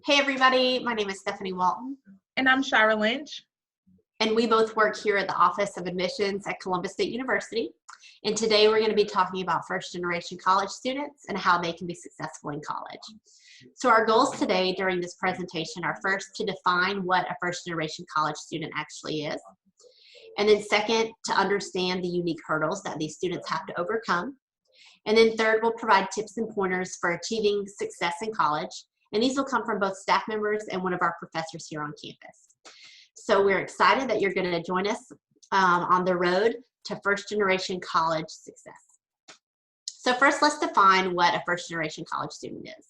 Hey everybody, my name is Stephanie Walton. And I'm Shyra Lynch. And we both work here at the Office of Admissions at Columbus State University. And today we're going to be talking about first generation college students and how they can be successful in college. So our goals today during this presentation are first to define what a first generation college student actually is. And then second, to understand the unique hurdles that these students have to overcome. And then third, we'll provide tips and pointers for achieving success in college. And these will come from both staff members and one of our professors here on campus. So we're excited that you're going to join us on the road to first generation college success. So first, let's define what a first generation college student is.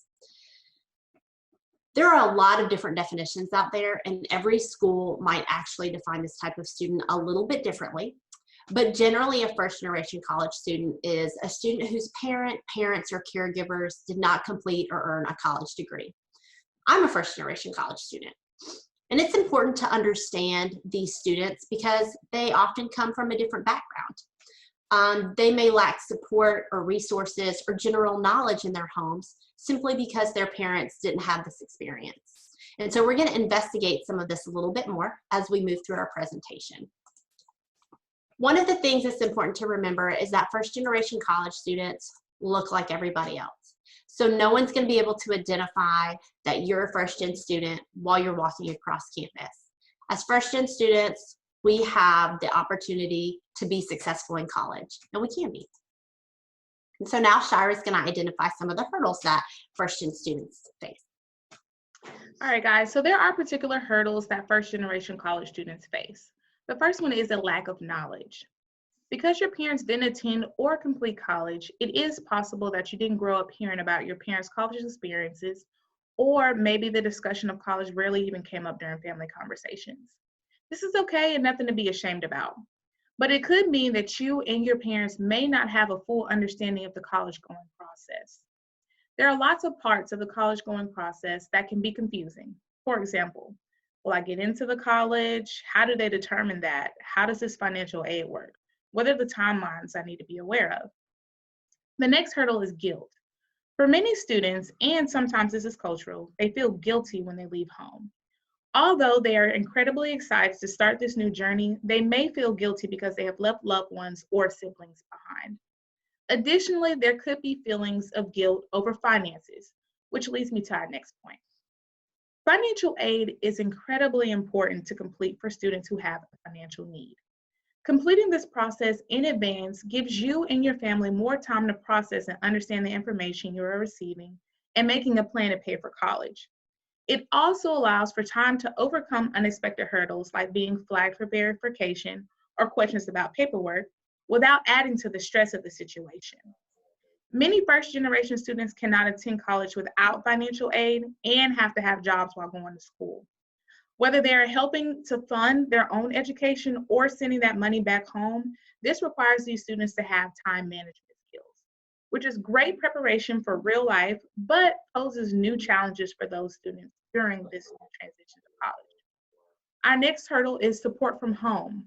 There are a lot of different definitions out there, and every school might actually define this type of student a little bit differently. But generally, a first generation college student is a student whose parents, or caregivers did not complete or earn a college degree. I'm a first generation college student. And it's important to understand these students because they often come from a different background. They may lack support or resources or general knowledge in their homes simply because their parents didn't have this experience. And so we're going to investigate some of this a little bit more as we move through our presentation. One of the things that's important to remember is that first generation college students look like everybody else. So no one's going to be able to identify that you're a first gen student while you're walking across campus. As first gen students, we have the opportunity to be successful in college, and we can be. And so now Shyra is going to identify some of the hurdles that first gen students face. All right, guys, so there are particular hurdles that first generation college students face. The first one is a lack of knowledge. Because your parents didn't attend or complete college, it is possible that you didn't grow up hearing about your parents' college experiences, or maybe the discussion of college rarely even came up during family conversations. This is okay and nothing to be ashamed about, but it could mean that you and your parents may not have a full understanding of the college going process. There are lots of parts of the college going process that can be confusing. For example, will I get into the college? How do they determine that? How does this financial aid work? What are the timelines I need to be aware of? The next hurdle is guilt. For many students, and sometimes this is cultural, they feel guilty when they leave home. Although they are incredibly excited to start this new journey, they may feel guilty because they have left loved ones or siblings behind. Additionally, there could be feelings of guilt over finances, which leads me to our next point. Financial aid is incredibly important to complete for students who have a financial need. Completing this process in advance gives you and your family more time to process and understand the information you are receiving and making a plan to pay for college. It also allows for time to overcome unexpected hurdles like being flagged for verification or questions about paperwork without adding to the stress of the situation. Many first-generation students cannot attend college without financial aid and have to have jobs while going to school. Whether they are helping to fund their own education or sending that money back home, this requires these students to have time management skills, which is great preparation for real life, but poses new challenges for those students during this transition to college. Our next hurdle is support from home.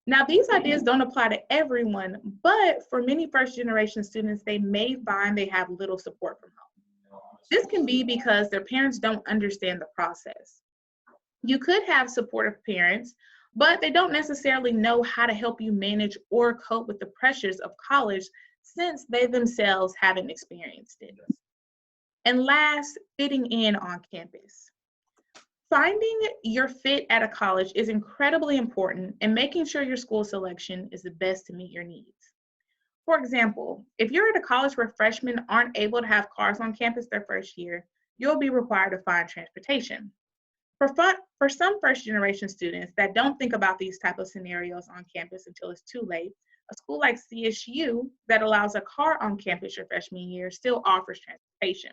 Now, these ideas don't apply to everyone, but for many first-generation students, they may find they have little support from home. This can be because their parents don't understand the process. You could have supportive parents, but they don't necessarily know how to help you manage or cope with the pressures of college since they themselves haven't experienced it. And last, fitting in on campus. Finding your fit at a college is incredibly important, and making sure your school selection is the best to meet your needs. For example, if you're at a college where freshmen aren't able to have cars on campus their first year, you'll be required to find transportation. For some first-generation students that don't think about these type of scenarios on campus until it's too late, a school like CSU that allows a car on campus your freshman year still offers transportation.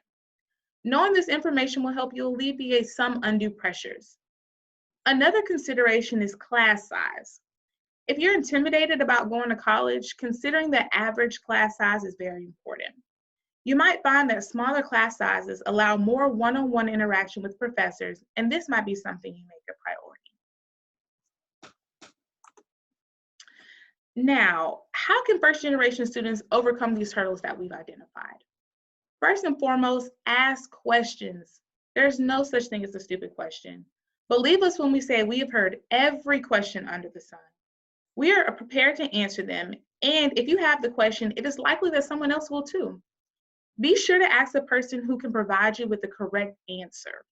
Knowing this information will help you alleviate some undue pressures. Another consideration is class size. If you're intimidated about going to college, considering the average class size is very important. You might find that smaller class sizes allow more one-on-one interaction with professors, and this might be something you make a priority. Now, how can first-generation students overcome these hurdles that we've identified? First and foremost, ask questions. There's no such thing as a stupid question. Believe us when we say we have heard every question under the sun. We are prepared to answer them, and if you have the question, it is likely that someone else will too. Be sure to ask the person who can provide you with the correct answer.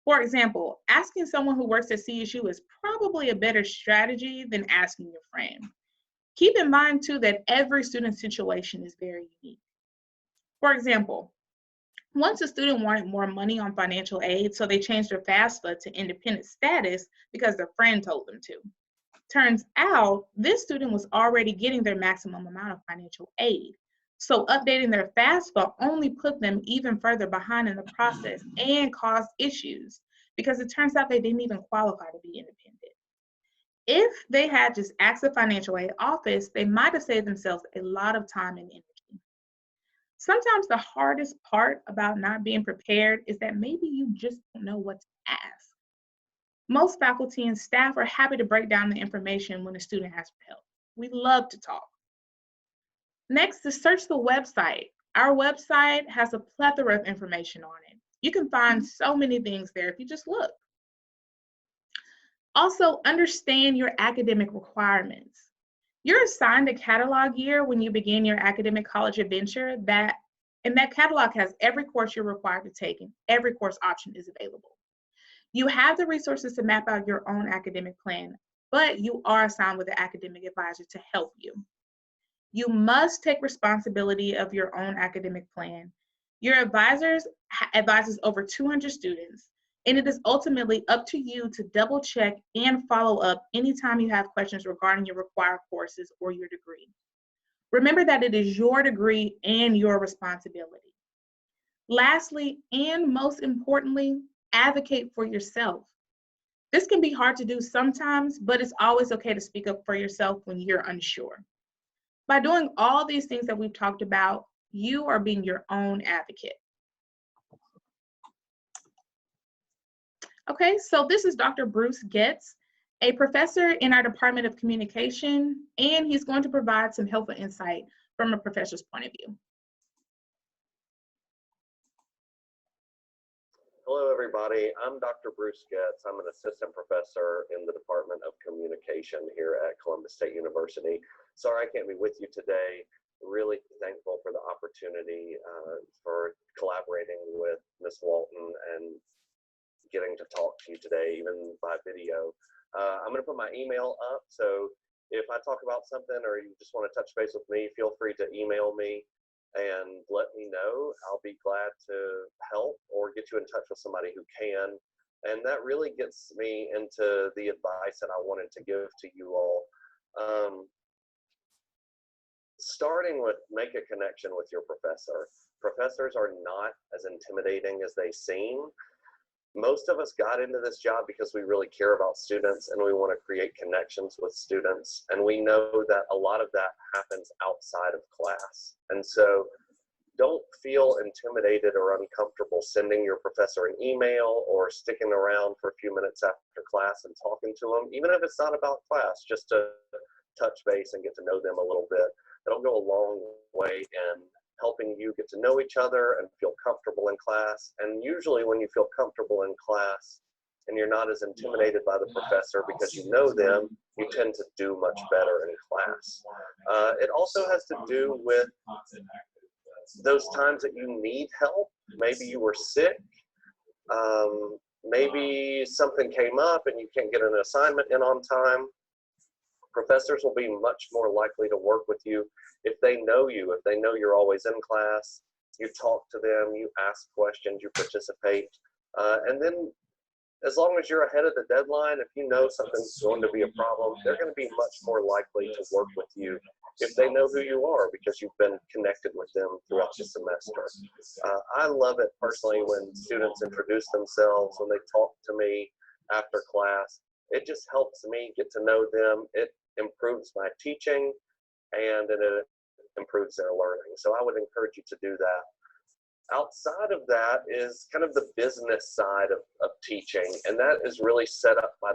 For example, asking someone who works at CSU is probably a better strategy than asking your friend. Keep in mind too that every student's situation is very unique. For example, once a student wanted more money on financial aid, so they changed their FAFSA to independent status because their friend told them to. Turns out, this student was already getting their maximum amount of financial aid. So updating their FAFSA only put them even further behind in the process and caused issues because it turns out they didn't even qualify to be independent. If they had just asked the financial aid office, they might have saved themselves a lot of time and energy. Sometimes the hardest part about not being prepared is that maybe you just don't know what to ask. Most faculty and staff are happy to break down the information when a student asks for help. We love to talk. Next is search the website. Our website has a plethora of information on it. You can find so many things there if you just look. Also, understand your academic requirements. You're assigned a catalog year when you begin your academic college adventure, and that catalog has every course you're required to take, and every course option is available. You have the resources to map out your own academic plan, but you are assigned with an academic advisor to help you. You must take responsibility of your own academic plan. Your advisor advises over 200 students, and it is ultimately up to you to double check and follow up anytime you have questions regarding your required courses or your degree. Remember that it is your degree and your responsibility. Lastly, and most importantly, advocate for yourself. This can be hard to do sometimes, but it's always okay to speak up for yourself when you're unsure. By doing all these things that we've talked about, you are being your own advocate. Okay, so this is Dr. Bruce Katz, a professor in our Department of Communication, and he's going to provide some helpful insight from a professor's point of view. Hello, everybody. I'm Dr. Bruce Katz. I'm an assistant professor in the Department of Communication here at Columbus State University. Sorry I can't be with you today. Really thankful for the opportunity for collaborating with Ms. Walton and getting to talk to you today, even by video. I'm going to put my email up, so if I talk about something or you just want to touch base with me, feel free to email me and let me know. I'll be glad to help or get you in touch with somebody who can. And that really gets me into the advice that I wanted to give to you all. Starting with make a connection with your professor. Professors are not as intimidating as they seem. Most of us got into this job because we really care about students and we want to create connections with students. And we know that a lot of that happens outside of class. And so don't feel intimidated or uncomfortable sending your professor an email or sticking around for a few minutes after class and talking to them, even if it's not about class, just to touch base and get to know them a little bit. It'll go a long way in helping you get to know each other and feel comfortable in class. And usually when you feel comfortable in class and you're not as intimidated by the professor because you know them, you tend to do much better in class. It also has to do with those times that you need help. Maybe you were sick. Maybe something came up and you can't get an assignment in on time. Professors will be much more likely to work with you if they know you, if they know you're always in class, you talk to them, you ask questions, you participate. And then as long as you're ahead of the deadline, if you know something's going to be a problem, they're going to be much more likely to work with you if they know who you are because you've been connected with them throughout the semester. I love it personally when students introduce themselves, when they talk to me after class. It just helps me get to know them. It improves my teaching and it improves their learning. So I would encourage you to do that. Outside of that is kind of the business side of teaching, and that is really set up by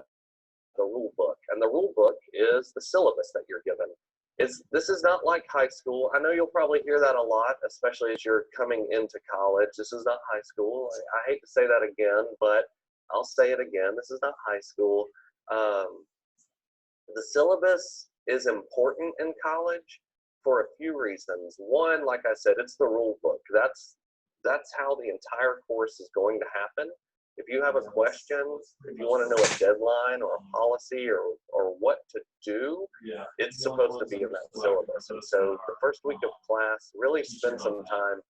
the rule book. And the rule book is the syllabus that you're given. This is not like high school. I know you'll probably hear that a lot, especially as you're coming into college. This is not high school. I hate to say that again, but I'll say it again. This is not high school. The syllabus is important in college for a few reasons. One, like I said, it's the rule book. That's how the entire course is going to happen. If you have a question, if you want to know a deadline or a policy or what to do, it's supposed to be in that syllabus. And so the first week of class, really spend some time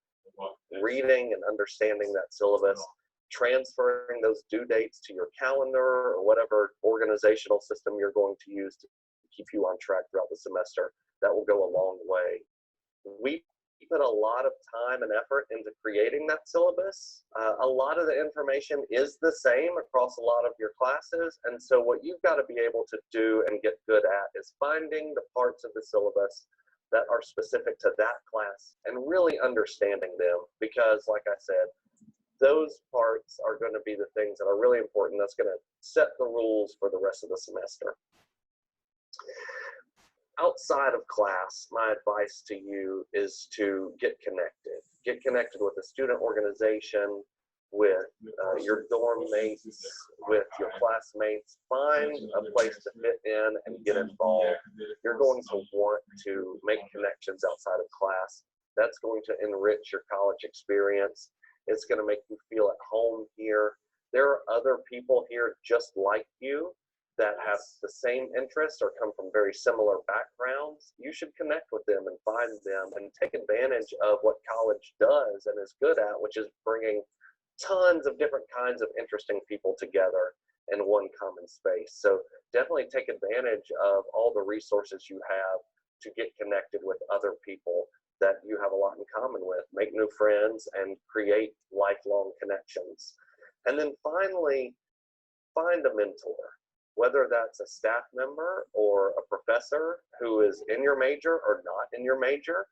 reading and understanding that syllabus, transferring those due dates to your calendar or whatever organizational system you're going to use to keep you on track throughout the semester. That will go a long way. We put a lot of time and effort into creating that syllabus. A lot of the information is the same across a lot of your classes, and so what you've got to be able to do and get good at is finding the parts of the syllabus that are specific to that class and really understanding them, because like I said, those parts are going to be the things that are really important. That's going to set the rules for the rest of the semester. Outside of class, my advice to you is to get connected. Get connected with a student organization, with your dorm mates, with your classmates. Find a place to fit in and get involved. You're going to want to make connections outside of class. That's going to enrich your college experience. It's going to make you feel at home here. There are other people here just like you that have the same interests or come from very similar backgrounds. You should connect with them and find them and take advantage of what college does and is good at, which is bringing tons of different kinds of interesting people together in one common space. So definitely take advantage of all the resources you have to get connected with other people that you have a lot in common with, make new friends, and create lifelong connections. And then finally, find a mentor. Whether that's a staff member or a professor who is in your major or not in your major,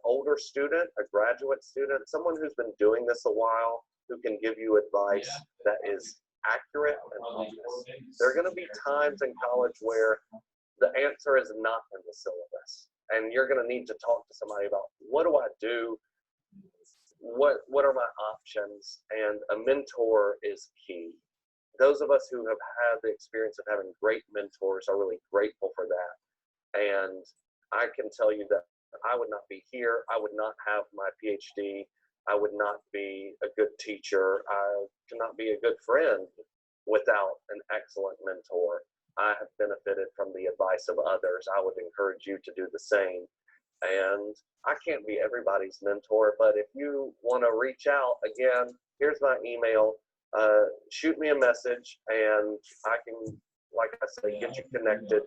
older student, a graduate student, someone who's been doing this a while, who can give you advice that is accurate and honest. There are going to be times in college where the answer is not in the syllabus, and you're going to need to talk to somebody about, what do I do? What are my options? And a mentor is key. Those of us who have had the experience of having great mentors are really grateful for that. And I can tell you that I would not be here. I would not have my PhD. I would not be a good teacher. I cannot be a good friend without an excellent mentor. I have benefited from the advice of others. I would encourage you to do the same. And I can't be everybody's mentor, but if you want to reach out, again, here's my email. Shoot me a message, and I can, like I said, get you connected,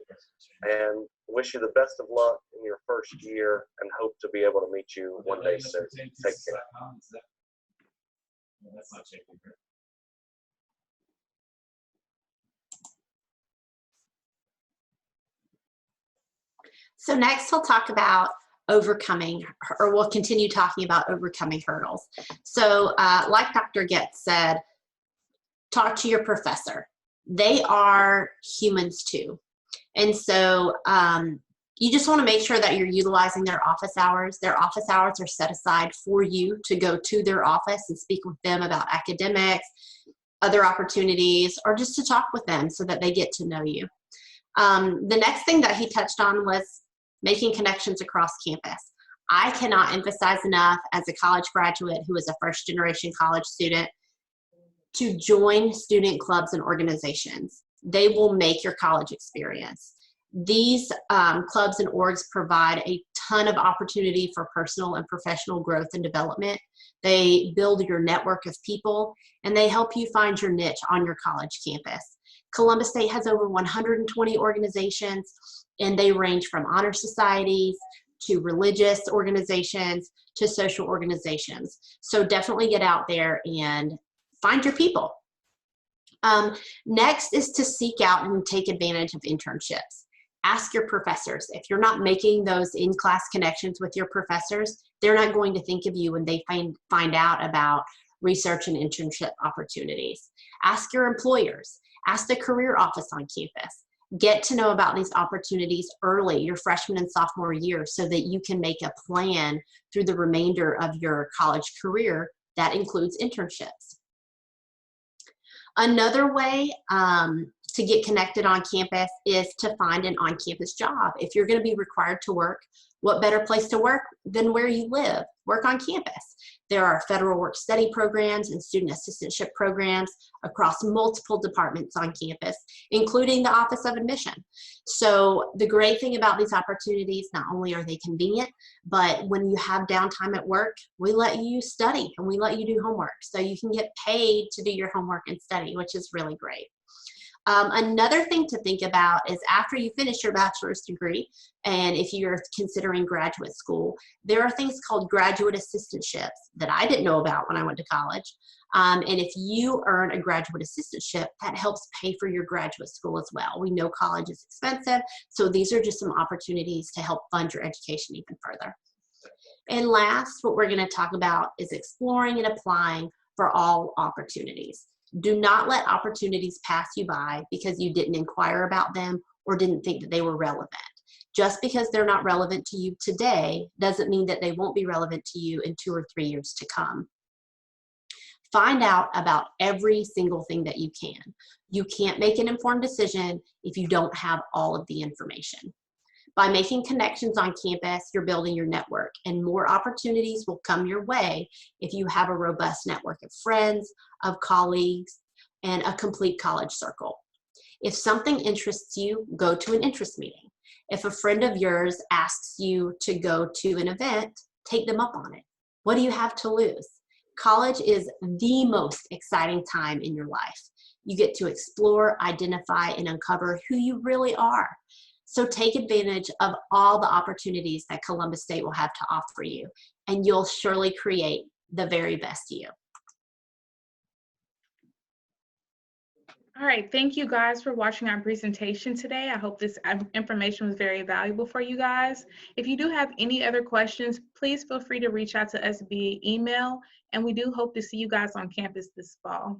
and wish you the best of luck in your first year, and hope to be able to meet you one day soon. Take care. So next we'll talk about overcoming, or we'll continue talking about overcoming hurdles. So like Dr. Getz said, talk to your professor. They are humans too. And so you just want to make sure that you're utilizing their office hours. Their office hours are set aside for you to go to their office and speak with them about academics, other opportunities, or just to talk with them so that they get to know you. The next thing that he touched on was making connections across campus. I cannot emphasize enough, as a college graduate who is a first-generation college student, to join student clubs and organizations. They will make your college experience. These clubs and orgs provide a ton of opportunity for personal and professional growth and development. They build your network of people, and they help you find your niche on your college campus. Columbus State has over 120 organizations, and they range from honor societies to religious organizations to social organizations. So definitely get out there and find your people. Next is to seek out and take advantage of internships. Ask your professors. If you're not making those in-class connections with your professors, they're not going to think of you when they find out about research and internship opportunities. Ask your employers. Ask the career office on campus. Get to know about these opportunities early, your freshman and sophomore year, so that you can make a plan through the remainder of your college career that includes internships. Another way to get connected on campus is to find an on-campus job. If you're going to be required to work, what better place to work than where you live? Work on campus. There are federal work study programs and student assistantship programs across multiple departments on campus, including the Office of Admission. So the great thing about these opportunities, not only are they convenient, but when you have downtime at work, we let you study and we let you do homework. So you can get paid to do your homework and study, which is really great. Another thing to think about is after you finish your bachelor's degree, and if you're considering graduate school, there are things called graduate assistantships that I didn't know about when I went to college. And if you earn a graduate assistantship, that helps pay for your graduate school as well. We know college is expensive, so these are just some opportunities to help fund your education even further. And last, what we're going to talk about is exploring and applying for all opportunities. Do not let opportunities pass you by because you didn't inquire about them or didn't think that they were relevant. Just because they're not relevant to you today doesn't mean that they won't be relevant to you in 2 or 3 years to come. Find out about every single thing that you can. You can't make an informed decision if you don't have all of the information. By making connections on campus, you're building your network, and more opportunities will come your way if you have a robust network of friends, of colleagues, and a complete college circle. If something interests you, go to an interest meeting. If a friend of yours asks you to go to an event, take them up on it. What do you have to lose? College is the most exciting time in your life. You get to explore, identify, and uncover who you really are. So take advantage of all the opportunities that Columbus State will have to offer you, and you'll surely create the very best you. All right, thank you guys for watching our presentation today. I hope this information was very valuable for you guys. If you do have any other questions, please feel free to reach out to us via email, and we do hope to see you guys on campus this fall.